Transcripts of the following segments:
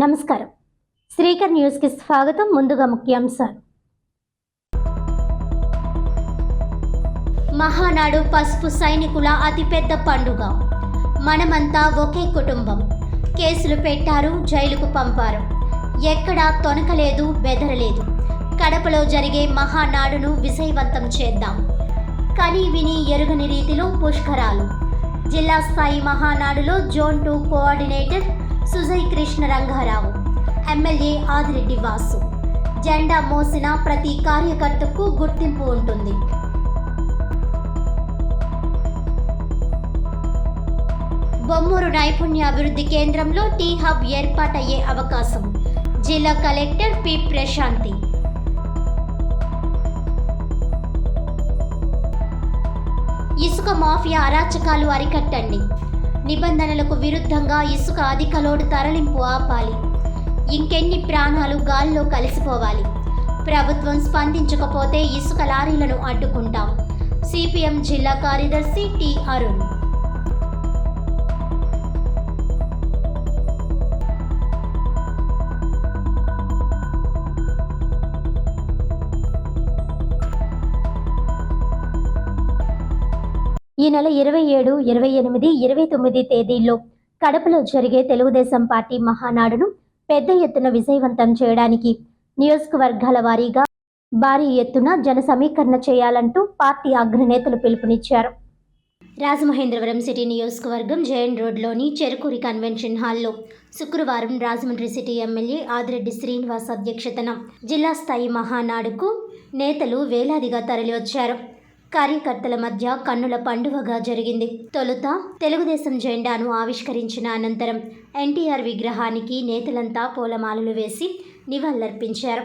నమస్కారం. శ్రీకర్ న్యూస్కి స్వాగతం. ముందుగా ముఖ్యాంశాలు. మహానాడు పసుపు సైనికుల అతిపెద్ద పండుగ. మనమంతా ఒకే కుటుంబం. కేసులు పెట్టారు, జైలుకు పంపారు. ఎక్కడా తొనకలేదు, బెదరలేదు. కడపలో జరిగే మహానాడును విజయవంతం చేద్దాం. కని విని ఎరుగని రీతిలో పుష్కరాలు. జిల్లా స్థాయి మహానాడులో zone 2 coordinator Sujay Krishna Rangarao, MLA Adireddy Vasu. జెండా మోసిన ప్రతి కార్యకర్తకు గుర్తింపు ఉంటుంది. బొమ్మూరు నైపుణ్యాభివృద్ధి కేంద్రంలో టీ హబ్ ఏర్పాటయ్యే అవకాశం. జిల్లా కలెక్టర్ పి ప్రశాంతి. ఇసుక మాఫియా అరాచకాలు అరికట్టండి. నిబంధనలకు విరుద్ధంగా ఇసుక అధిక లోడు తరలింపు ఆపాలి. ఇంకెన్ని ప్రాణాలు గాల్లో కలిసిపోవాలి. ప్రభుత్వం స్పందించకపోతే ఇసుక లారీలను అడ్డుకుంటాం. సిపిఎం జిల్లా కార్యదర్శి టి అరుణ్. ఈ నెల 27, 28, 29 తేదీల్లో కడపలో జరిగే తెలుగుదేశం పార్టీ మహానాడును పెద్ద ఎత్తున విజయవంతం చేయడానికి నియోజకవర్గాల వారీగా భారీ ఎత్తున జన సమీకరణ చేయాలంటూ పార్టీ అగ్రనేతలు పిలుపునిచ్చారు. రాజమహేంద్రవరం సిటీ నియోజకవర్గం జేఎన్ రోడ్లోని చెరుకూరి కన్వెన్షన్ హాల్లో శుక్రవారం రాజమండ్రి సిటీ ఎమ్మెల్యే ఆదిరెడ్డి శ్రీనివాస్ అధ్యక్షతన జిల్లా స్థాయి మహానాడుకు నేతలు వేలాదిగా తరలివచ్చారు. కార్యకర్తల మధ్య కన్నుల పండుగగా జరిగింది. తొలుత తెలుగుదేశం జెండాను ఆవిష్కరించిన అనంతరం ఎన్టీఆర్ విగ్రహానికి నేతలంతా పూలమాలలు వేసి నివాళులర్పించారు.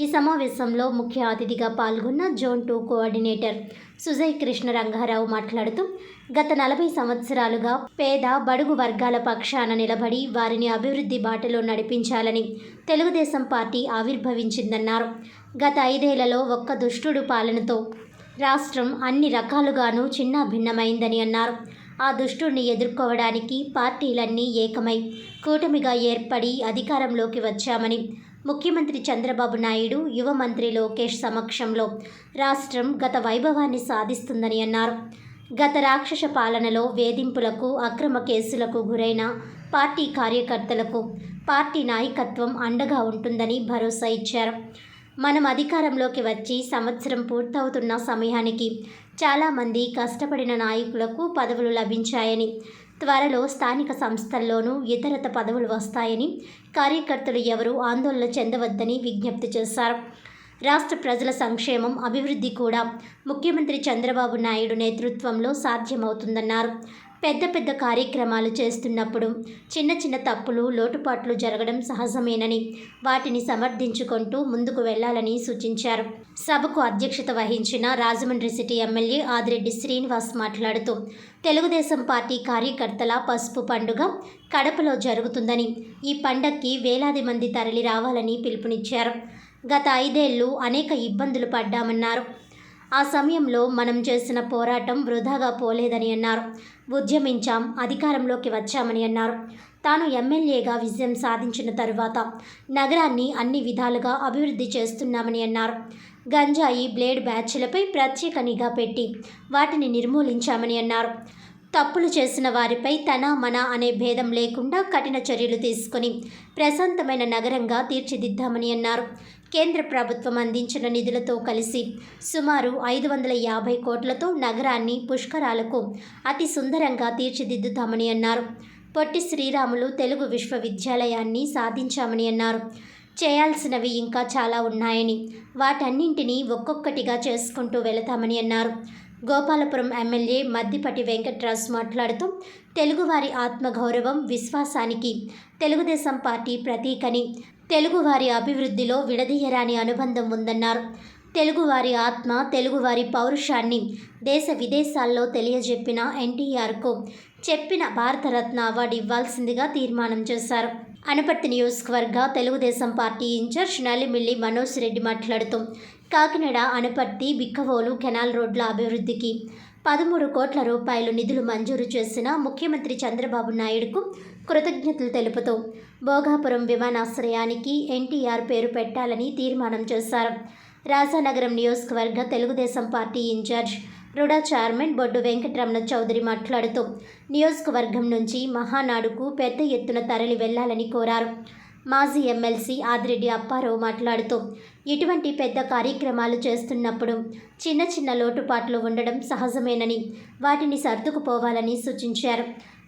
ఈ సమావేశంలో ముఖ్య అతిథిగా పాల్గొన్న జోన్ 2 కోఆర్డినేటర్ సుజయ్ కృష్ణ రంగారావు మాట్లాడుతూ, గత 40 సంవత్సరాలుగా పేద బడుగు వర్గాల పక్షాన నిలబడి వారిని అభివృద్ధి బాటలో నడిపించాలని తెలుగుదేశం పార్టీ ఆవిర్భవించిందన్నారు. గత 5 ఏళ్లలో ఒక్క దుష్టుడు పాలనతో రాష్ట్రం అన్ని రకాలుగానూ చిన్నాభిన్నమైందని అన్నారు. ఆ దుష్టుడిని ఎదుర్కోవడానికి పార్టీలన్నీ ఏకమై కూటమిగా ఏర్పడి అధికారంలోకి వచ్చామని, ముఖ్యమంత్రి చంద్రబాబు నాయుడు, యువ మంత్రి లోకేష్ సమక్షంలో రాష్ట్రం గత వైభవాన్ని సాధిస్తుందని అన్నారు. గత రాక్షస పాలనలో వేధింపులకు, అక్రమ కేసులకు గురైన పార్టీ కార్యకర్తలకు పార్టీ నాయకత్వం అండగా ఉంటుందని భరోసా ఇచ్చారు. మనం అధికారంలోకి వచ్చి సంవత్సరం పూర్తవుతున్న సమయానికి చాలామంది కష్టపడిన నాయకులకు పదవులు లభించాయని, త్వరలో స్థానిక సంస్థల్లోనూ ఇతరత పదవులు వస్తాయని, కార్యకర్తలు ఎవరూ ఆందోళన చెందవద్దని విజ్ఞప్తి చేశారు. రాష్ట్ర ప్రజల సంక్షేమం, అభివృద్ధి కూడా ముఖ్యమంత్రి చంద్రబాబు నాయుడు నేతృత్వంలో సాధ్యమవుతుందన్నారు. పెద్ద పెద్ద కార్యక్రమాలు చేస్తున్నప్పుడు చిన్న చిన్న తప్పులు, లోటుపాట్లు జరగడం సహజమేనని, వాటిని సమర్థించుకుంటూ ముందుకు వెళ్లాలని సూచించారు. సభకు అధ్యక్షత వహించిన రాజమండ్రి సిటీ ఎమ్మెల్యే ఆదిరెడ్డి శ్రీనివాస్ మాట్లాడుతూ, తెలుగుదేశం పార్టీ కార్యకర్తల పసుపు పండుగ కడపలో జరుగుతుందని, ఈ పండక్కి వేలాది మంది తరలి రావాలని పిలుపునిచ్చారు. గత 5 ఏళ్లు అనేక ఇబ్బందులు పడ్డామన్నారు. ఆ సమయంలో మనం చేసిన పోరాటం వృధాగా పోలేదని అన్నారు. ఉద్యమించాం, అధికారంలోకి వచ్చామని అన్నారు. తాను ఎమ్మెల్యేగా విజయం సాధించిన తరువాత నగరాన్ని అన్ని విధాలుగా అభివృద్ధి చేస్తున్నామని అన్నారు. గంజాయి, బ్లేడ్ బ్యాచ్లపై ప్రత్యేక నిఘా పెట్టి వాటిని నిర్మూలించామని అన్నారు. తప్పులు చేసిన వారిపై తన, మన అనే భేదం లేకుండా కఠిన చర్యలు తీసుకుని ప్రశాంతమైన నగరంగా తీర్చిదిద్దామని అన్నారు. కేంద్ర ప్రభుత్వం అందించిన నిధులతో కలిసి సుమారు 550 కోట్లతో నగరాన్ని పుష్కరాలకు అతి సుందరంగా తీర్చిదిద్దుతామని అన్నారు. పొట్టి శ్రీరాములు తెలుగు విశ్వవిద్యాలయాన్ని సాధించామని అన్నారు. చేయాల్సినవి ఇంకా చాలా ఉన్నాయని, వాటన్నింటినీ ఒక్కొక్కటిగా చేసుకుంటూ వెళతామని అన్నారు. గోపాలపురం ఎమ్మెల్యే మద్దిపటి వెంకట్రాజు మాట్లాడుతూ, తెలుగువారి ఆత్మగౌరవం, విశ్వాసానికి తెలుగుదేశం పార్టీ ప్రతీకని, తెలుగువారి అభివృద్ధిలో విడదీయరాని అనుబంధం ఉందన్నారు. తెలుగువారి ఆత్మ, తెలుగువారి పౌరుషాన్ని దేశ విదేశాల్లో తెలియజెప్పిన ఎన్టీఆర్కు చెప్పిన భారతరత్న అవార్డు ఇవ్వాల్సిందిగా తీర్మానం చేశారు. అనపర్తి నియోజకవర్గ తెలుగుదేశం పార్టీ ఇన్ఛార్జ్ నల్లిమిల్లి మనోజ్ రెడ్డి మాట్లాడుతూ, కాకినాడ, అనపర్తి, బిక్కవోలు కెనాల్ రోడ్ల అభివృద్ధికి 13 కోట్ల రూపాయలు నిధులు మంజూరు చేసిన ముఖ్యమంత్రి చంద్రబాబు నాయుడుకు కృతజ్ఞతలు తెలుపుతూ భోగాపురం విమానాశ్రయానికి ఎన్టీఆర్ పేరు పెట్టాలని తీర్మానం చేశారు. రాజానగరం నియోజకవర్గ Telugu Desam party incharge RUDA chairman Boddu Venkataramana Chowdary మాట్లాడుతూ నియోజకవర్గం నుంచి మహానాడుకు పెద్ద ఎత్తున తరలి వెళ్లాలని కోరారు. మాజీ ఎమ్మెల్సీ ఆదిరెడ్డి అప్పారావు మాట్లాడుతూ ఇటువంటి పెద్ద కార్యక్రమాలు చేస్తున్నప్పుడు చిన్న చిన్న లోటుపాట్లు ఉండడం సహజమేనని, వాటిని సర్దుకుపోవాలని సూచించారు.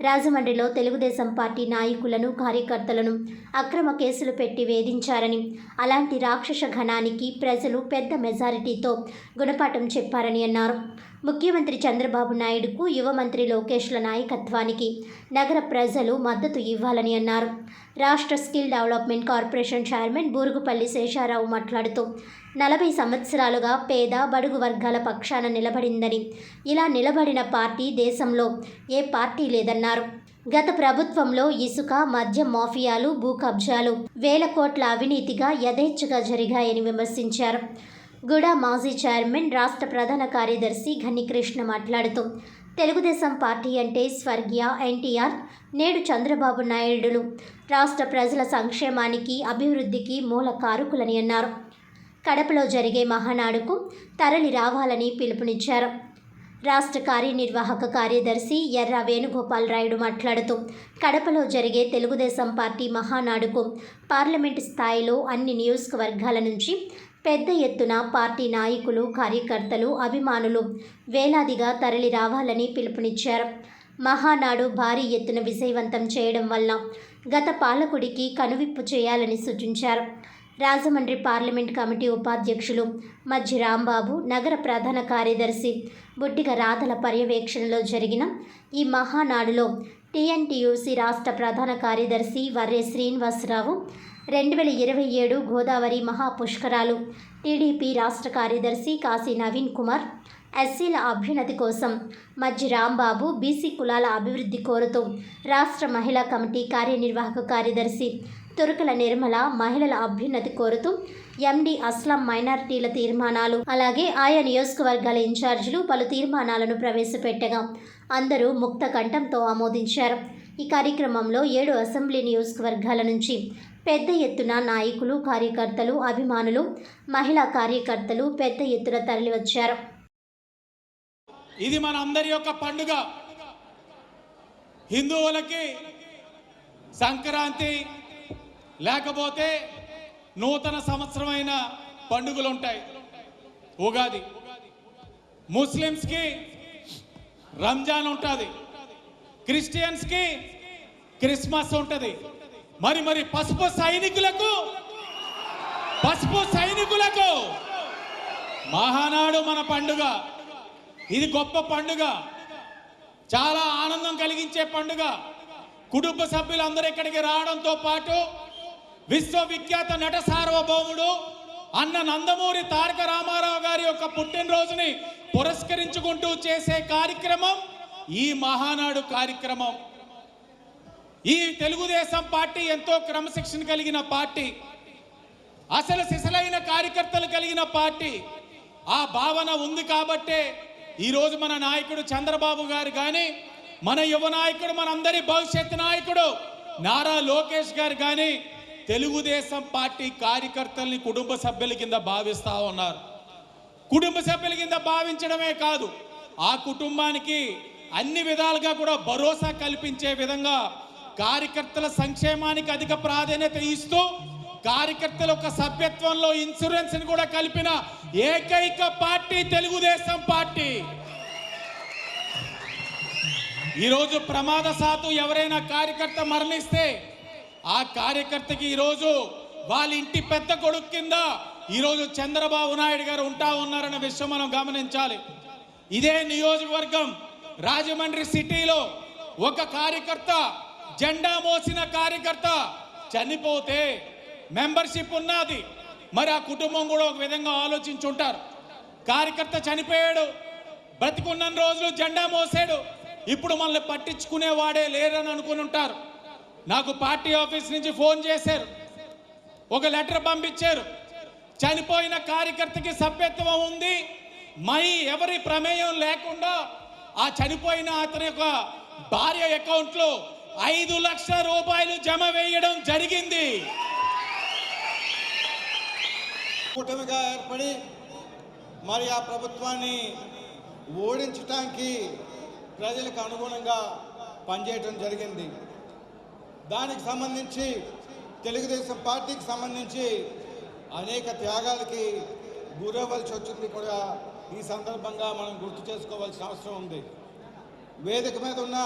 రాజమండ్రిలో తెలుగుదేశం పార్టీ నాయకులను, కార్యకర్తలను అక్రమ కేసులు పెట్టి వేధించారని, అలాంటి రాక్షస ఘనానికి ప్రజలు పెద్ద మెజారిటీతో గుణపాఠం చెప్పారని అన్నారు. ముఖ్యమంత్రి చంద్రబాబు నాయుడుకు యువ మంత్రి లోకేష్ల నాయకత్వానికి నగర ప్రజలు మద్దతు ఇవ్వాలని అన్నారు. రాష్ట్ర skill development corporation chairman Burugupalli Sesha Rao మాట్లాడుతూ 40 సంవత్సరాలుగా పేద బడుగు వర్గాల పక్షాన నిలబడిందని, ఇలా నిలబడిన పార్టీ దేశంలో ఏ పార్టీ లేదన్నారు. గత ప్రభుత్వంలో ఇసుక, మద్యం మాఫియాలు, భూ కబ్జాలు, వేల కోట్ల అవినీతిగా యథేచ్ఛగా జరిగాయని విమర్శించారు. గుడా మాజీ చైర్మన్, రాష్ట్ర ప్రధాన కార్యదర్శి ఘనికృష్ణ మాట్లాడుతూ తెలుగుదేశం పార్టీ అంటే స్వర్గీయ ఎన్టీఆర్, నేడు చంద్రబాబు నాయుడులు రాష్ట్ర ప్రజల సంక్షేమానికి, అభివృద్ధికి మూల కారకులని అన్నారు. కడపలో జరిగే మహానాడుకు తరలి రావాలని పిలుపునిచ్చారు. రాష్ట్ర కార్యనిర్వాహక కార్యదర్శి ఎర్ర వేణుగోపాల్ రాయుడు మాట్లాడుతూ కడపలో జరిగే తెలుగుదేశం పార్టీ మహానాడుకు పార్లమెంటు స్థాయిలో అన్ని నియోజకవర్గాల నుంచి పెద్ద ఎత్తున పార్టీ నాయకులు, కార్యకర్తలు, అభిమానులు వేలాదిగా తరలి రావాలని పిలుపునిచ్చారు. మహానాడు భారీ ఎత్తున విజయవంతం చేయడం వల్ల గత పాలకుడికి కనువిప్పు చేయాలని సూచించారు. రాజమండ్రి పార్లమెంట్ కమిటీ ఉపాధ్యక్షులు మజ్జి రాంబాబు, నగర ప్రధాన కార్యదర్శి బుడ్డిగ రాధల పర్యవేక్షణలో జరిగిన ఈ మహానాడులో టీఎన్టీయూసీ రాష్ట్ర ప్రధాన కార్యదర్శి వర్రే శ్రీనివాసరావు, 2027 గోదావరి మహాపుష్కరాలు టీడీపీ రాష్ట్ర కార్యదర్శి కాశీ నవీన్ కుమార్, ఎస్సీల అభ్యున్నతి కోసం మజ్జి రాంబాబు, బీసీ కులాల అభివృద్ధి కోరుతూ రాష్ట్ర మహిళా కమిటీ కార్యనిర్వాహక కార్యదర్శి తురకల నిర్మల, మహిళల అభ్యున్నతి కోరుతూ ఎండి అస్లాం మైనారిటీల తీర్మానాలు, అలాగే ఆయా నియోజకవర్గాల ఇన్ఛార్జీలు పలు తీర్మానాలను ప్రవేశపెట్టగా అందరూ ముక్త కంఠంతో ఆమోదించారు. ఈ కార్యక్రమంలో 7 అసెంబ్లీ నియోజకవర్గాల నుంచి పెద్ద ఎత్తున నాయకులు, కార్యకర్తలు, అభిమానులు, మహిళా కార్యకర్తలు పెద్ద ఎత్తున తరలివచ్చారు. ఇది మన అందరి యొక్క పండుగ. హిందువులకి సంక్రాంతి లేకపోతే నూతన సంవత్సరమైన పండుగలు ఉంటాయి, ఉగాది. ముస్లిమ్స్కి రంజాన్ ఉంటుంది, క్రిస్టియన్స్కి క్రిస్మస్ ఉంటుంది. మరి పసుపు సైనికులకు మహానాడు మన పండుగ. ఇది గొప్ప పండుగ, చాలా ఆనందం కలిగించే పండుగ. కుటుంబ సభ్యులందరూ ఇక్కడికి రావడంతో పాటు విశ్వవిఖ్యాత నట సార్వభౌముడు అన్న నందమూరి తారక రామారావు గారి యొక్క పుట్టినరోజుని పురస్కరించుకుంటూ చేసే కార్యక్రమం ఈ మహానాడు కార్యక్రమం. ఈ తెలుగుదేశం పార్టీ ఎంతో క్రమశిక్షణ కలిగిన పార్టీ, అసలు సిసలైన కార్యకర్తలు కలిగిన పార్టీ. ఆ భావన ఉంది కాబట్టే ఈరోజు మన నాయకుడు చంద్రబాబు గారు కానీ, మన యువ నాయకుడు, మనందరి భవిష్యత్ నాయకుడు నారా లోకేష్ గారు కానీ తెలుగుదేశం పార్టీ కార్యకర్తల్ని కుటుంబ సభ్యుల కింద భావిస్తూ ఉన్నారు. కుటుంబ సభ్యుల కింద భావించడమే కాదు, ఆ కుటుంబానికి అన్ని విధాలుగా కూడా భరోసా కల్పించే విధంగా కార్యకర్తల సంక్షేమానికి అధిక ప్రాధాన్యత ఇస్తూ కార్యకర్తల యొక్క సభ్యత్వంలో ఇన్సూరెన్స్ ని కూడా కలిపిన ఏకైక పార్టీ తెలుగుదేశం పార్టీ. ఈరోజు ప్రమాదశాత్తు ఎవరైనా కార్యకర్త మరణిస్తే ఆ కార్యకర్తకి ఈరోజు వాళ్ళ ఇంటి పెద్ద కొడుకు కింద ఈరోజు చంద్రబాబు నాయుడు గారు ఉంటా ఉన్నారన్న విషయం మనం గమనించాలి. ఇదే నియోజకవర్గం రాజమండ్రి సిటీలో ఒక కార్యకర్త, జెండా మోసిన కార్యకర్త చనిపోతే మెంబర్షిప్ ఉన్నది, మరి ఆ కుటుంబం కూడా ఒక విధంగా ఆలోచించుంటారు. కార్యకర్త చనిపోయాడు, బ్రతికున్న రోజులు జెండా మోసాడు, ఇప్పుడు మనల్ని పట్టించుకునేవాడే లేరని అనుకుని ఉంటారు. నాకు పార్టీ ఆఫీస్ నుంచి ఫోన్ చేశారు, ఒక లెటర్ పంపించారు. చనిపోయిన కార్యకర్తకి సభ్యత్వం ఉంది, ఎవరి ప్రమేయం లేకుండా ఆ చనిపోయిన అతని యొక్క భార్య అకౌంట్లో 5 లక్షల రూపాయలు జమ వేయడం జరిగింది. కూటమిగా ఏర్పడి మరి ఆ ప్రభుత్వాన్ని ఓడించడానికి ప్రజలకు అనుగుణంగా పనిచేయడం జరిగింది. దానికి సంబంధించి తెలుగుదేశం పార్టీకి సంబంధించి అనేక త్యాగాలకి గురవలసి వచ్చింది కూడా ఈ సందర్భంగా మనం గుర్తు చేసుకోవాల్సిన అవసరం ఉంది. వేదిక మీద ఉన్న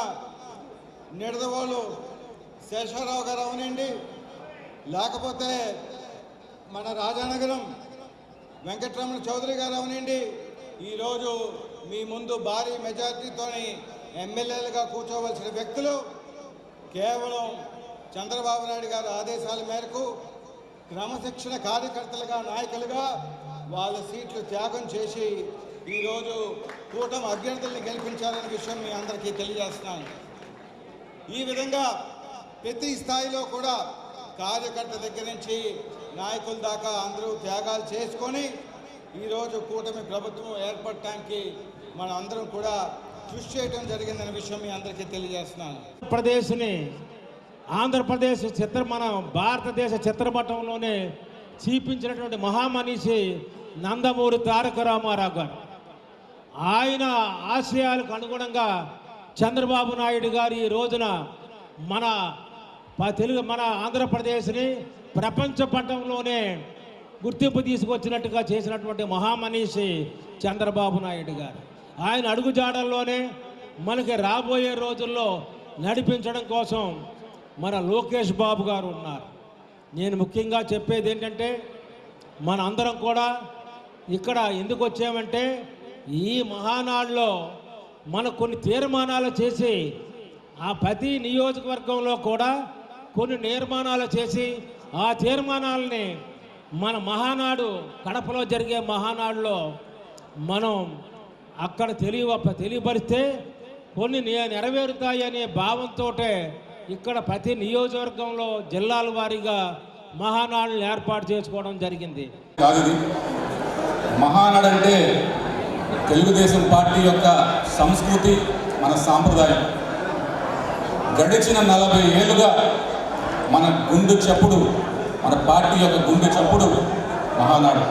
నిడదవోలు శేషారావు గారు అవనండి, లేకపోతే మన రాజానగరం వెంకటరమణ చౌదరి గారు అవనండి, ఈరోజు మీ ముందు భారీ మెజార్టీతోని ఎమ్మెల్యేలుగా కూర్చోవలసిన వ్యక్తులు కేవలం చంద్రబాబు నాయుడు గారి ఆదేశాల మేరకు క్రమశిక్షణ కార్యకర్తలుగా నాయకులుగా వాళ్ళ సీట్లు త్యాగం చేసి ఈరోజు కూటమి అభ్యర్థుల్ని గెలిపించాలనే విషయం మీ అందరికీ తెలియజేస్తున్నాను. ఈ విధంగా ప్రతి స్థాయిలో కూడా కార్యకర్త దగ్గర నుంచి నాయకుల దాకా అందరూ త్యాగాలు చేసుకొని ఈరోజు కూటమి ప్రభుత్వం ఏర్పడటానికి మన అందరం కూడా కృషి చేయడం జరిగిందనే విషయం మీ అందరికీ తెలియజేస్తున్నాను. ఆంధ్రప్రదేశ్ మన భారతదేశ చిత్రపటంలోనే చూపించినటువంటి మహామనిషి నందమూరి తారక రామారావు గారు. ఆయన ఆశయాలకు అనుగుణంగా చంద్రబాబు నాయుడు గారు ఈ రోజున మన ఆంధ్రప్రదేశ్ని ప్రపంచ పటంలోనే గుర్తింపు తీసుకొచ్చినట్టుగా చేసినటువంటి మహామనిషి చంద్రబాబు నాయుడు గారు. ఆయన అడుగుజాడల్లోనే మనకి రాబోయే రోజుల్లో నడిపించడం కోసం మన లోకేష్ బాబు గారు ఉన్నారు. నేను ముఖ్యంగా చెప్పేది ఏంటంటే, మన అందరం కూడా ఇక్కడ ఎందుకు వచ్చామంటే, ఈ మహానాడులో మన కొన్ని తీర్మానాలు చేసి ఆ ప్రతి నియోజకవర్గంలో కూడా కొన్ని నిర్మాణాలు చేసి ఆ తీర్మానాలని మన మహానాడు కడపలో జరిగే మహానాడులో మనం అక్కడ తెలియపరిస్తే కొన్ని నెరవేరుతాయనే భావంతో ఇక్కడ ప్రతి నియోజకవర్గంలో జిల్లాల వారీగా మహానాడులు ఏర్పాటు చేసుకోవడం జరిగింది. మహానాడు అంటే తెలుగుదేశం పార్టీ యొక్క సంస్కృతి, మన సాంప్రదాయం. గడిచిన 40 ఏళ్ళుగా మన గుండె చప్పుడు, మన పార్టీ యొక్క గుండె చప్పుడు మహానాడు.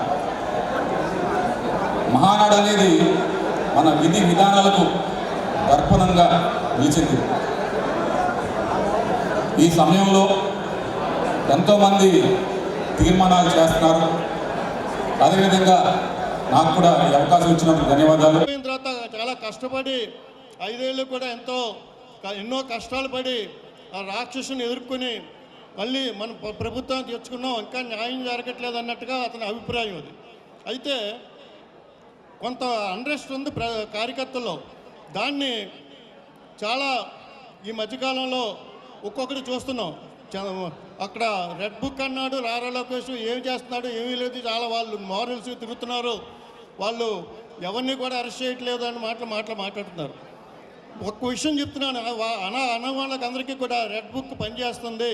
మహానాడు అనేది మన విధి విధానాలకు దర్పణంగా నిలిచింది. ఈ సమయంలో ఎంతోమంది తీర్మానాలు చేస్తున్నారు. అదేవిధంగా నాకు కూడా ఈ అవకాశం ఇచ్చినందుకు ధన్యవాదాలు. తర్వాత చాలా కష్టపడి 5 ఏళ్ళు కూడా ఎన్నో కష్టాలు పడి ఆ రాక్షసుని ఎదుర్కొని మళ్ళీ మనం ప్రభుత్వాన్ని తెచ్చుకున్నాం, ఇంకా న్యాయం జరగట్లేదు అన్నట్టుగా అతని అభిప్రాయం. అది అయితే కొంత అండ్రెస్ట్ ఉంది కార్యకర్తల్లో. దాన్ని చాలా ఈ మధ్యకాలంలో ఒక్కొక్కటి చూస్తున్నాం. అక్కడ రెడ్ బుక్ అన్నాడు, రారా లోకేష్ ఏం చేస్తున్నాడు, ఏమీ లేదు, చాలా వాళ్ళు మారల్స్ తిరుగుతున్నారు, వాళ్ళు ఎవరిని కూడా అరెస్ట్ చేయట్లేదు అని మాట్లాడుతున్నారు. ఒక్క విషయం చెప్తున్నాను, అన్న వాళ్ళకి అందరికీ కూడా రెడ్ బుక్ పనిచేస్తుంది.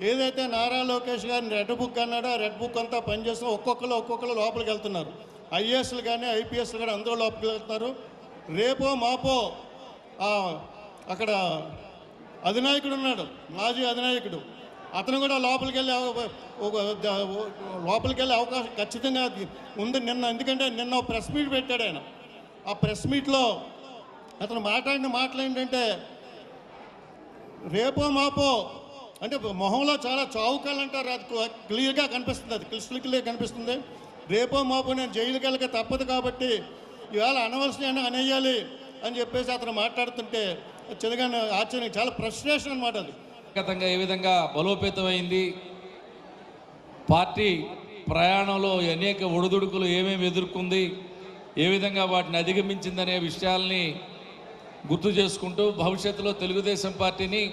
ఏదైతే నారా లోకేష్ గారిని రెడ్ బుక్ అన్నాడో ఆ రెడ్ బుక్ అంతా పనిచేస్తున్న ఒక్కొక్కరు లోపలికి వెళ్తున్నారు. ఐఏఎస్లు కానీ ఐపీఎస్లు కానీ అందరూ లోపలికి వెళ్తున్నారు. రేపో మాపో అక్కడ అధినాయకుడు ఉన్నాడు, మాజీ అధినాయకుడు, అతను కూడా లోపలికి వెళ్ళే అవకాశం ఖచ్చితంగా ఉంది. ఎందుకంటే నిన్న ప్రెస్ మీట్ పెట్టాడు ఆయన. ఆ ప్రెస్ మీట్లో అతను మాట్లాడిన మాటలు ఏంటంటే, రేపో మాపో అంటే మొహంలో చాలా చావుకాలంటారు, అది క్లియర్గా కనిపిస్తుంది, అది క్లియర్ కనిపిస్తుంది. రేపో మాపో నేను జైలుకి వెళ్ళక తప్పదు కాబట్టి ఇవాళ అనవలసిన అనేయాలి అని చెప్పేసి అతను మాట్లాడుతుంటే చెదగానే ఆశ్చర్యం, చాలా ఫ్రస్ట్రేషన్ అనమాట. అది గతంగా ఏ విధంగా బలోపేతమైంది, పార్టీ ప్రయాణంలో అనేక ఒడిదుడుకులు ఏమేమి ఎదుర్కొంది, ఏ విధంగా వాటిని అధిగమించిందనే విషయాల్ని గుర్తు చేసుకుంటూ భవిష్యత్తులో తెలుగుదేశం పార్టీని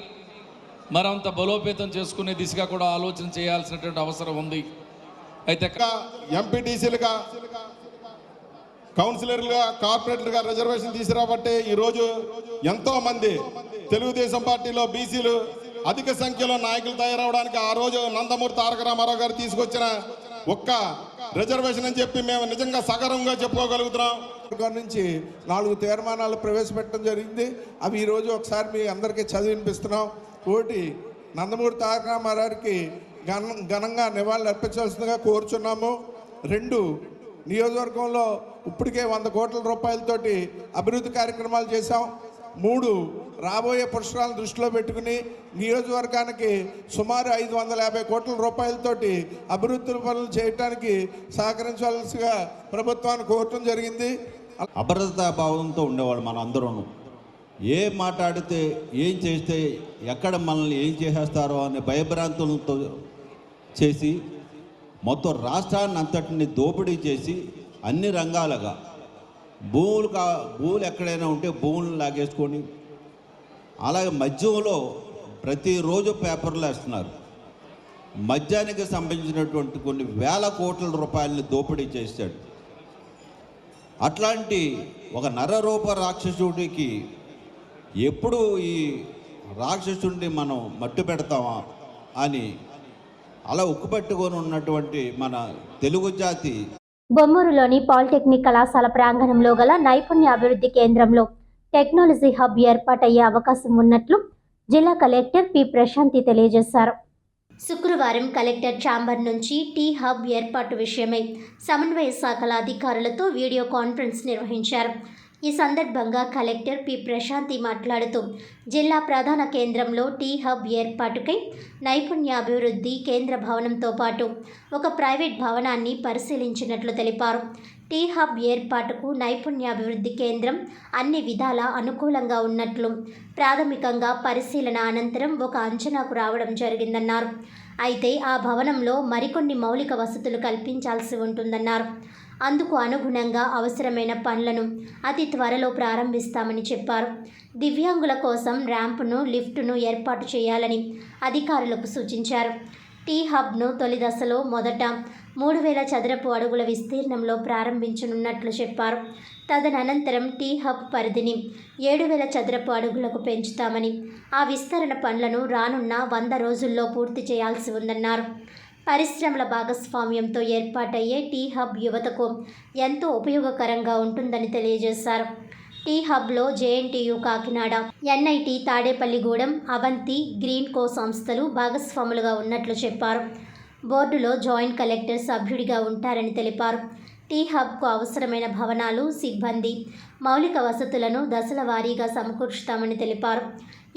మరింత బలోపేతం చేసుకునే దిశగా కూడా ఆలోచన చేయాల్సినటువంటి అవసరం ఉంది. అయితే ఎంపీటీసీలుగా, కౌన్సిలర్లుగా, కార్పొరేటర్లుగా రిజర్వేషన్ తీసుకురాబట్టే ఈరోజు ఎంతో మంది తెలుగుదేశం పార్టీలో బీసీలు అధిక సంఖ్యలో నాయకులు తయారవడానికి ఆ రోజు నందమూరి తారక రామారావు గారు తీసుకొచ్చిన ఒక్క రిజర్వేషన్ అని చెప్పి మేము నిజంగా సగర్వంగా చెప్పుకోగలుగుతున్నాం. నుంచి 4 తీర్మానాలు ప్రవేశపెట్టడం జరిగింది. అవి ఈరోజు ఒకసారి మీ అందరికీ చదివి వినిపిస్తున్నాం. ఒకటి, నందమూరి తారక రామారావుకి ఘనంగా నివాళులు అర్పించాల్సిందిగా కోరుచున్నాము. 2, నియోజకవర్గంలో ఇప్పటికే 100 కోట్ల రూపాయలతోటి అభివృద్ధి కార్యక్రమాలు చేశాం. 3, రాబోయే పుష్కరాలను దృష్టిలో పెట్టుకుని నియోజకవర్గానికి సుమారు 550 కోట్ల రూపాయలతోటి అభివృద్ధి పనులు చేయడానికి సహకరించాల్సిగా ప్రభుత్వాన్ని కోరటం జరిగింది. అభద్రతా భావంతో ఉండేవాళ్ళు మన అందరూ. ఏం మాట్లాడితే, ఏం చేస్తే, ఎక్కడ మనల్ని ఏం చేసేస్తారో అనే భయభ్రాంతులతో చేసి మొత్తం రాష్ట్రాన్ని అంతటిని దోపిడీ చేసి అన్ని రంగాలుగా భూములు ఎక్కడైనా ఉంటే భూములు లాగేసుకొని, అలాగే మద్యంలో ప్రతిరోజు పేపర్లు వేస్తున్నారు. మద్యానికి సంబంధించినటువంటి కొన్ని వేల కోట్ల రూపాయలని దోపిడీ చేశాడు. అట్లాంటి ఒక నరరూప రాక్షసుడికి ఎప్పుడు ఈ రాక్షసుడిని మనం మట్టు పెడతామా అని అలా ఉక్కుపెట్టుకొని ఉన్నటువంటి మన తెలుగు జాతి బొమ్మూరులోని పాలిటెక్నిక్ కళాశాల ప్రాంగణంలో గల నైపుణ్యాభివృద్ధి కేంద్రంలో టెక్నాలజీ హబ్ ఏర్పాటయ్యే అవకాశం ఉన్నట్లు జిల్లా కలెక్టర్ పి ప్రశాంతి తెలియజేశారు. శుక్రవారం కలెక్టర్ ఛాంబర్ నుంచి టీ హబ్ ఏర్పాటు విషయమై సమన్వయ శాఖల అధికారులతో వీడియో కాన్ఫరెన్స్ నిర్వహించారు. ఈ సందర్భంగా కలెక్టర్ పి ప్రశాంతి మాట్లాడుతూ జిల్లా ప్రధాన కేంద్రంలో టీ హబ్ ఏర్పాటుకై నైపుణ్యాభివృద్ధి కేంద్ర భవనంతో పాటు ఒక ప్రైవేట్ భవనాన్ని పరిశీలించినట్లు తెలిపారు. టీ హబ్ ఏర్పాటుకు నైపుణ్యాభివృద్ధి కేంద్రం అన్ని విధాలా అనుకూలంగా ఉన్నట్లు ప్రాథమికంగా పరిశీలన అనంతరం ఒక అంచనాకు రావడం జరిగిందన్నారు. అయితే ఆ భవనంలో మరికొన్ని మౌలిక వసతులు కల్పించాల్సి ఉంటుందన్నారు. అందుకు అనుగుణంగా అవసరమైన పనులను అతి త్వరలో ప్రారంభిస్తామని చెప్పారు. దివ్యాంగుల కోసం ర్యాంపును, లిఫ్టును ఏర్పాటు చేయాలని అధికారులకు సూచించారు. టీ హబ్ను తొలి దశలో మొదట 3000 చదరపు అడుగుల విస్తీర్ణంలో ప్రారంభించనున్నట్లు చెప్పారు. తదనంతరం టీ హబ్ పరిధిని 7000 చదరపు అడుగులకు పెంచుతామని, ఆ విస్తరణ పనులను రానున్న 100 రోజుల్లో పూర్తి చేయాల్సి ఉందన్నారు. పరిశ్రమల భాగస్వామ్యంతో ఏర్పాటయ్యే టీ హబ్ యువతకు ఎంతో ఉపయోగకరంగా ఉంటుందని తెలియజేశారు. టీ హబ్లో JNTU Kakinada, NIT Tadepalligudem, Avanti, Greenko సంస్థలు భాగస్వాములుగా ఉన్నట్లు చెప్పారు. బోర్డులో జాయింట్ కలెక్టర్ సభ్యుడిగా ఉంటారని తెలిపారు. టీ హబ్కు అవసరమైన భవనాలు, సిబ్బంది, మౌలిక వసతులను దశల వారీగా సమకూర్చుతామని తెలిపారు.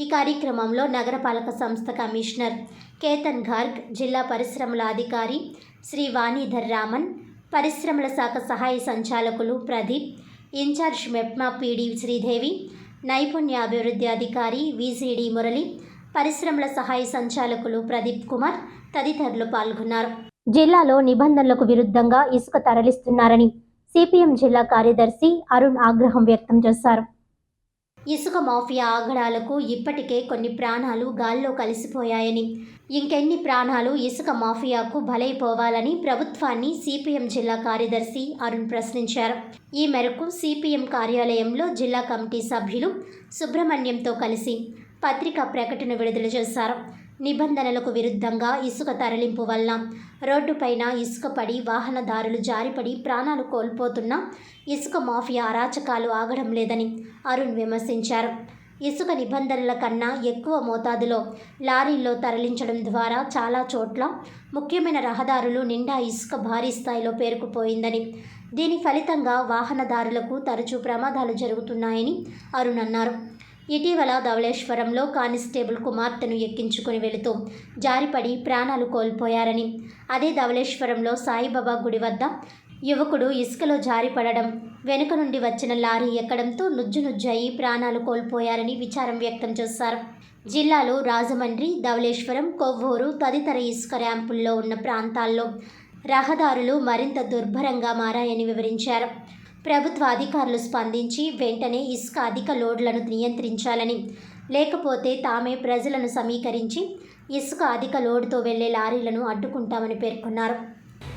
ఈ కార్యక్రమంలో నగరపాలక సంస్థ కమిషనర్ కేతన్ గార్గ్, జిల్లా పరిశ్రమల అధికారి శ్రీ వాణీధర్ రామన్, పరిశ్రమల శాఖ సహాయ సంచాలకులు ప్రదీప్, ఇన్ఛార్జ్ మెప్మా పీడీ శ్రీదేవి, నైపుణ్యాభివృద్ధి అధికారి విసిడి మురళి, పరిశ్రమల సహాయ సంచాలకులు ప్రదీప్ కుమార్ తదితరులు పాల్గొన్నారు. జిల్లాలో నిబంధనలకు విరుద్ధంగా ఇసుక తరలిస్తున్నారని సిపిఎం జిల్లా కార్యదర్శి అరుణ్ ఆగ్రహం వ్యక్తం చేశారు. ఇసుక మాఫియా ఆగడాలకు ఇప్పటికే కొన్ని ప్రాణాలు గాల్లో కలిసిపోయాయని, ఇంకెన్ని ప్రాణాలు ఇసుక మాఫియాకు బలైపోవాలని ప్రభుత్వాన్ని సిపిఎం జిల్లా కార్యదర్శి అరుణ్ ప్రశ్నించారు. ఈ మేరకు సిపిఎం కార్యాలయంలో జిల్లా కమిటీ సభ్యులు సుబ్రహ్మణ్యంతో కలిసి పత్రికా ప్రకటన విడుదల చేశారు. నిబంధనలకు విరుద్ధంగా ఇసుక తరలింపు వల్ల రోడ్డుపైన ఇసుక పడి వాహనదారులు జారిపడి ప్రాణాలు కోల్పోతున్నా ఇసుక మాఫియా అరాచకాలు ఆగడం లేదని అరుణ్ విమర్శించారు. ఇసుక నిబంధనల కన్నా ఎక్కువ మోతాదులో లారీల్లో తరలించడం ద్వారా చాలా చోట్ల ముఖ్యమైన రహదారులు నిండా ఇసుక భారీ స్థాయిలో పేరుకుపోయిందని, దీని ఫలితంగా వాహనదారులకు తరచూ ప్రమాదాలు జరుగుతున్నాయని అరుణ్ అన్నారు. ఇటీవల ధవళేశ్వరంలో కానిస్టేబుల్ కుమార్తెను ఎక్కించుకుని వెళుతూ జారిపడి ప్రాణాలు కోల్పోయారని, అదే ధవళేశ్వరంలో సాయిబాబా గుడి వద్ద యువకుడు ఇసుకలో జారిపడడం, వెనుక నుండి వచ్చిన లారీ ఎక్కడంతో నుజ్జునుజ్జయి ప్రాణాలు కోల్పోయారని విచారం వ్యక్తం చేశారు. జిల్లాలో రాజమండ్రి, ధవళేశ్వరం, కొవ్వూరు తదితర ఇసుక ర్యాంపుల్లో ఉన్న ప్రాంతాల్లో రహదారులు మరింత దుర్భరంగా మారాయని వివరించారు. ప్రభుత్వ అధికారులు స్పందించి వెంటనే ఇసుక అధిక లోడ్లను నియంత్రించాలని, లేకపోతే తామే ప్రజలను సమీకరించి ఇసుక అధిక లోడ్తో వెళ్లే లారీలను అడ్డుకుంటామని పేర్కొన్నారు.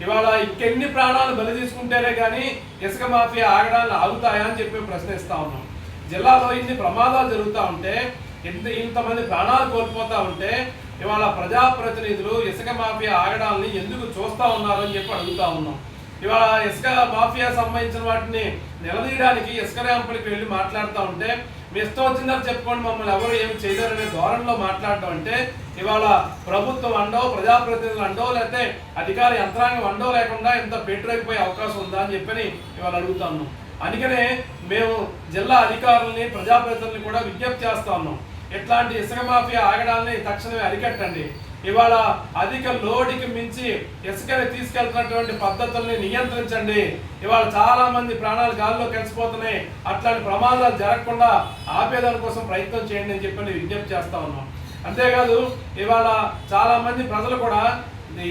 ఇవాళ ఇంకెన్ని ప్రాణాలు బలి తీసుకుంటేనే కానీ ఇసుక మాఫియా ఆగడాలు ఆగుతాయా అని చెప్పి ప్రశ్నిస్తూ ఉన్నాం. జిల్లాలో ఇన్ని ప్రమాదాలు జరుగుతూ ఉంటే, ఇంతమంది ప్రాణాలు కోల్పోతూ ఉంటే ఇవాళ ప్రజాప్రతినిధులు ఇసుక మాఫియా ఆగడాలని ఎందుకు చూస్తూ ఉన్నారు అని చెప్పి అడుగుతూ ఉన్నాం. ఇవాళ ఇసుక మాఫియా సంబంధించిన వాటిని నిలదీయడానికి ఇసుక ర్యాంపులకి వెళ్ళి మాట్లాడుతూ ఉంటే మీ ఇష్టం వచ్చిందని చెప్పుకోండి, మమ్మల్ని ఎవరు ఏమి చేయలేరనే ధోరణిలో మాట్లాడటం అంటే ఇవాళ ప్రభుత్వం అండో, ప్రజాప్రతినిధులు అండో, లేకపోతే అధికార యంత్రాంగం అండో లేకుండా ఇంత పెట్టురైపోయే అవకాశం ఉందా అని చెప్పని ఇవాళ అడుగుతాను. అందుకనే మేము జిల్లా అధికారులని, ప్రజాప్రతినిధులని కూడా విజ్ఞప్తి చేస్తా ఉన్నాం. ఇట్లాంటి ఇసుక మాఫియా ఆగడాలని తక్షణమే అరికట్టండి. ఇవాళ అధిక లోడుకి మించి ఇసుకని తీసుకెళ్తున్నటువంటి పద్ధతుల్ని నియంత్రించండి. ఇవాళ చాలా మంది ప్రాణాలు గాల్లో కలిసిపోతున్నాయి. అట్లాంటి ప్రమాదాలు జరగకుండా ఆపేదాని కోసం ప్రయత్నం చేయండి అని చెప్పి విజ్ఞప్తి చేస్తా ఉన్నాం. అంతేకాదు ఇవాళ చాలా మంది ప్రజలు కూడా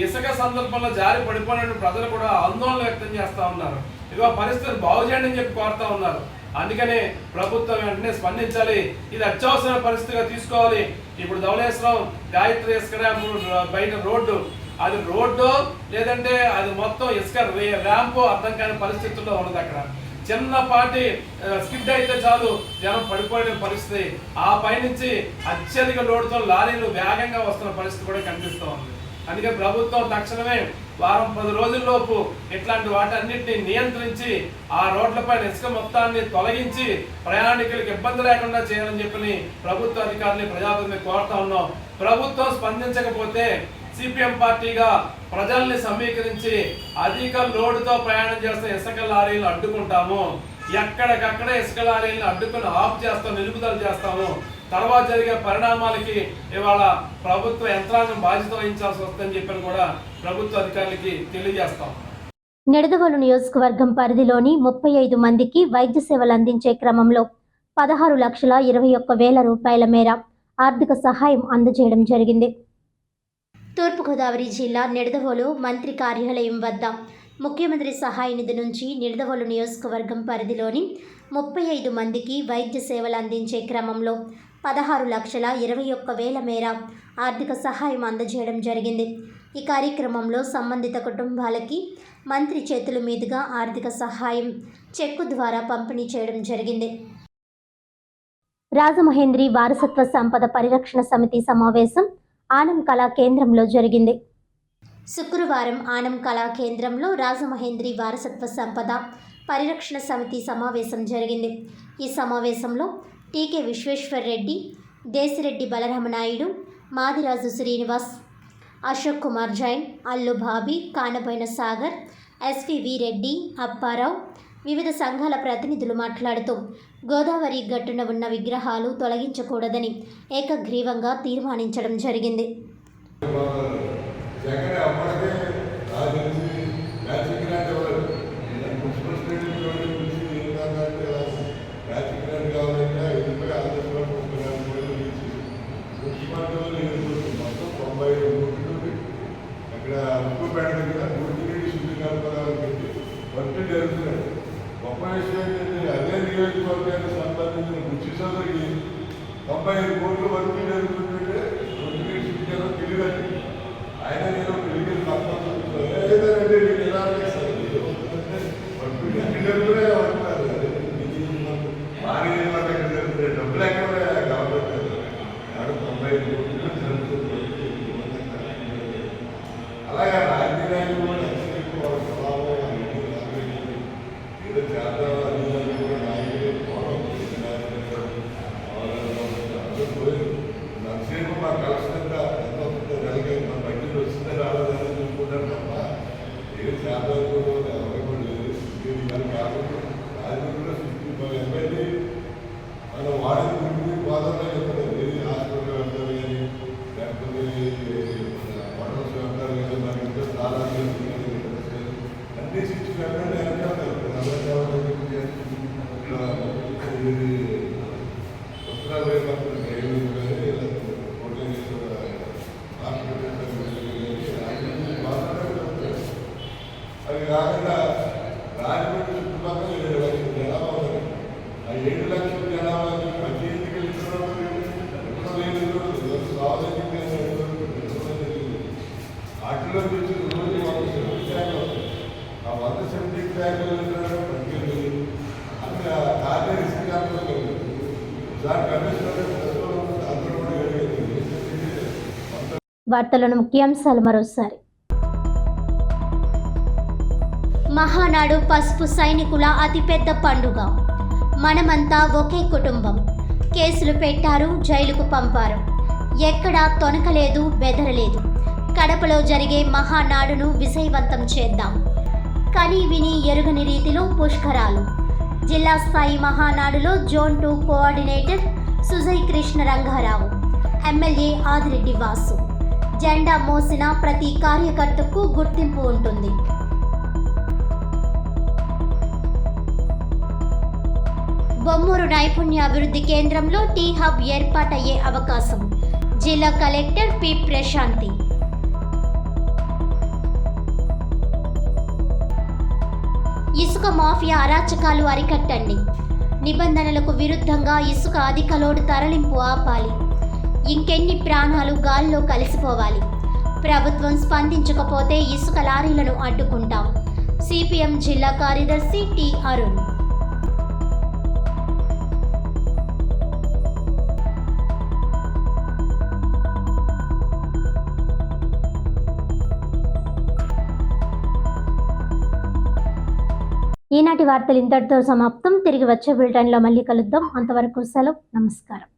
ఇసుక సందర్భంలో జారి పడిపోయిన ప్రజలు కూడా ఆందోళన వ్యక్తం చేస్తా ఉన్నారు. ఇవాళ పరిస్థితులు బాగు చేయండి అని చెప్పి కోరుతా ఉన్నారు. అందుకనే ప్రభుత్వం వెంటనే స్పందించాలి. ఇది అత్యవసర పరిస్థితిగా తీసుకోవాలి. ఇప్పుడు ధవళేశ్వరం గాయత్రి ఇసుక ర్యాంపు బయట రోడ్డు, అది రోడ్డు లేదంటే అది మొత్తం ఇసుక ర్యాంపు అర్థం కాని పరిస్థితుల్లో ఉన్నది. అక్కడ చిన్నపాటి స్కిడ్ అయితే చాలు జనం పడిపోయే పరిస్థితి. ఆ పైనుంచి అత్యధిక లోడుతో లారీలు వేగంగా వస్తున్న పరిస్థితి కూడా కనిపిస్తూ ఉంది. అందుకని ప్రభుత్వం తక్షణమే వారం 10 రోజుల్లోపు ఇట్లాంటి వాటన్నిటిని నియంత్రించి ఆ రోడ్లపైన ఇసుక మొత్తాన్ని తొలగించి ప్రయాణికులకు ఇబ్బంది లేకుండా చేయాలని చెప్పి ప్రభుత్వ అధికారులు, ప్రజాప్రతినిధులు కోరుతా ఉన్నాం. ప్రభుత్వం స్పందించకపోతే సిపిఎం పార్టీగా ప్రజల్ని సమీకరించి అధిక లోడుతో ప్రయాణం చేస్తున్న ఇసుక లారీలు అడ్డుకుంటాము. ఎక్కడికక్కడ ఇసుక లారీలను అడ్డుకుని ఆఫ్ చేస్తాం, నిలుపుదల చేస్తాము. తర్వాత జరిగే పరిణామాలకి ఇవాళ ప్రభుత్వ యంత్రాంగం బాధ్యత వహించాల్సి వస్తుందని చెప్పని కూడా ప్రభుత్వ అధికారులకి తెలియజేస్తాం. నిడదవోలు నియోజకవర్గం పరిధిలోని 35 మందికి వైద్య సేవలు అందించే క్రమంలో 16,21,000 రూపాయల మేర ఆర్థిక సహాయం అందజేయడం జరిగింది. తూర్పుగోదావరి జిల్లా నిడదవోలు మంత్రి కార్యాలయం వద్ద ముఖ్యమంత్రి సహాయ నిధి నుంచి నిడదవోలు నియోజకవర్గం పరిధిలోని 35 మందికి వైద్య సేవలు అందించే క్రమంలో 16,21,000 మేర ఆర్థిక సహాయం అందజేయడం జరిగింది. ఈ కార్యక్రమంలో సంబంధిత కుటుంబాలకి మంత్రి చేతుల మీదుగా ఆర్థిక సహాయం చెక్కు ద్వారా పంపిణీ చేయడం జరిగింది. రాజమహేంద్రి వారసత్వ సంపద పరిరక్షణ సమితి సమావేశం ఆనం కళా కేంద్రంలో జరిగింది. శుక్రవారం ఆనం కళా కేంద్రంలో రాజమహేంద్రి వారసత్వ సంపద పరిరక్షణ సమితి సమావేశం జరిగింది. ఈ సమావేశంలో టీకే విశ్వేశ్వర్ రెడ్డి, దేశిరెడ్డి బలరామనాయుడు, మాదిరాజు శ్రీనివాస్, అశోక్ కుమార్ జైన్, అల్లు బాబీ, కానబోయిన సాగర్, ఎస్వివి రెడ్డి, అప్పారావు, వివిధ సంఘాల ప్రతినిధులు మాట్లాడుతూ గోదావరి గట్టున ఉన్న విగ్రహాలు తొలగించకూడదని ఏకగ్రీవంగా తీర్మానించడం జరిగింది. అదే నియోజకవర్గానికి సంబంధించిన కృషి సోదరికి 95 కోట్ల వరకు జరుగుతుంటే తెలియదండి. ఆయన నేను పెరిగి లేదంటే జరుగుతున్నాయి అంటున్నారు. డబ్బులు ఎక్కడ కాబట్టి 95 కోట్లు జరుగుతుంది. అలాగే రాజకీయాలు కూడా నర్సేపు మా కలిసినంత ఎంత జరిగే మా బడ్జెట్ వస్తుందే రాలేదని చూసుకుంటారు తప్ప ఏ శాతం కూడా ఎవరు లేదు. కాకుండా రాజకీయంలో ఎమ్మెల్యే మనం వాడిన గురించి పోదామని చెప్పలేదు. ఏది హాస్పిటల్ వెళ్తారు కానీ లేకపోతే హోటల్స్ వెళ్తారు కానీ మన ఇంట్లో చాలా అన్ని సిస్టమ్ ఎమ్మెల్యే వెళ్తారు. అది కాకుండా రాజమండ్రి చుట్టుపక్కల 7 లక్షల జనాభా ఉంది. ఆ 7 లక్షల జనాభా ప్రతి ఇంటికి వాటిలో వచ్చి రోజు 100 సెప్టిక్ ట్యాంకులు వస్తాయి. ఆ 100 సెప్టిక్ ట్యాంకులు ప్రతి అక్కడ కార్య రిస్క్ వార్తలను ముఖ్యాంశాలు మరోసారి. మహానాడు పసుపు సైనికుల అతిపెద్ద పండుగ. మనమంతా ఒకే కుటుంబం. కేసులు పెట్టారు, జైలుకు పంపారు. ఎక్కడా తొనకలేదు, బెదరలేదు. కడపలో జరిగే మహానాడును విజయవంతం చేద్దాం. కని విని ఎరుగని రీతిలో పుష్కరాలు. జిల్లా స్థాయి మహానాడులో zone 2 coordinator Sujay Krishna Rangarao, MLA Adireddy Vasu. జెండా మోసిన ప్రతి కార్యకర్తకు గుర్తింపు ఉంటుంది. బొమ్మూరు నైపుణ్యాభివృద్ధి కేంద్రంలో టీ హబ్ ఏర్పాటయ్యే అవకాశం. జిల్లా కలెక్టర్ పి ప్రశాంతి. ఇసుక మాఫియా అరాచకాలు అరికట్టండి. నిబంధనలకు విరుద్ధంగా ఇసుక అధిక లోడు తరలింపు ఆపాలి. ఇంకెన్ని ప్రాణాలు గాల్లో కలిసిపోవాలి. ప్రభుత్వం స్పందించకపోతే ఇసుక లారీలను అడ్డుకుంటాం. సిపిఎం జిల్లా కార్యదర్శి టి అరుణ్. ఈనాటి వార్తలు ఇంతటితో సమాప్తం. తిరిగి వచ్చే బులెటిన్లో మళ్ళీ కలుద్దాం. అంతవరకు సెలవు. నమస్కారం.